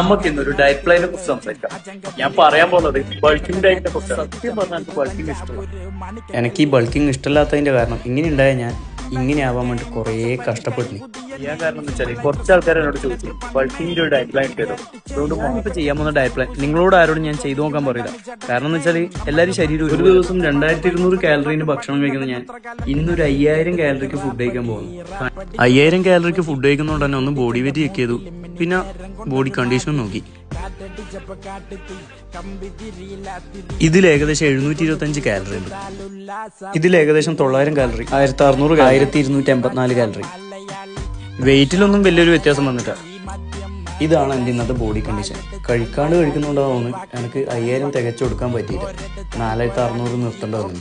നമുക്ക് ഇന്നൊരു ഡയറ്റ് പ്ലാനിനെ കുറിച്ച് സംസാരിക്കാം. ഞാൻ പറയാൻ പോകുന്നത് ബൾക്കിംഗ് ഡയറ്റിനെ കുറിച്ച്. സത്യം പറഞ്ഞാൽ ബൾക്കിംഗ് ഇഷ്ടമാണ്. എനിക്ക് ഈ ബൾക്കിംഗ് ഇഷ്ടമില്ലാത്തതിന്റെ കാരണം ഇങ്ങനെ ഉണ്ടായ ഞാൻ ഇങ്ങനെ ആവാൻ വേണ്ടി കുറേ കഷ്ടപ്പെട്ടു. ചെയ്യാൻ കാരണം എന്ന് വെച്ചാൽ കുറച്ച് ആൾക്കാർ എന്നോട് ചോദിച്ചു ബൾക്കിംഗ് ഒരു ഡയറ്റ് പ്ലാൻ ചെയ്തോ. അതുകൊണ്ട് ഞാനിപ്പോൾ ചെയ്യാൻ പോകുന്ന ഡയറ്റ് പ്ലാൻ നിങ്ങളോട് ആരോടും ഞാൻ ചെയ്തു നോക്കാൻ പറയില്ല. കാരണം എന്ന് വെച്ചാൽ എല്ലാവരും ശരീരം ഒരു ദിവസം 2200 കാലറീന്റെ ഭക്ഷണം കഴിക്കുന്ന ഞാൻ ഇന്നൊരു 5000 കാലറിക്ക് ഫുഡ് കഴിക്കാൻ പോകുന്നു. 5000 കാലറിക്ക് ഫുഡ് കഴിക്കുന്നതുകൊണ്ട് തന്നെ ഒന്ന് ബോഡി വെയിറ്റ് ചെക്ക് ചെയ്തു, പിന്നെ ബോഡി കണ്ടീഷൻ നോക്കി. ഇതിൽ ഏകദേശം 725 കാലറി ഉണ്ട്. ഇതിൽ ഏകദേശം 900 കാലറി, 1600 1284 കാലറി. വെയിറ്റിലൊന്നും വലിയൊരു വ്യത്യാസം വന്നില്ല. ഇതാണ് എൻ്റെ ഇന്നത്തെ ബോഡി കണ്ടീഷൻ. കഴിക്കാണ്ട് കഴിക്കുന്നുണ്ടാവുമെന്ന് എനിക്ക് 5000 തികച്ചു കൊടുക്കാൻ പറ്റിയില്ല. 4600 നിർത്തേണ്ടി വന്നു.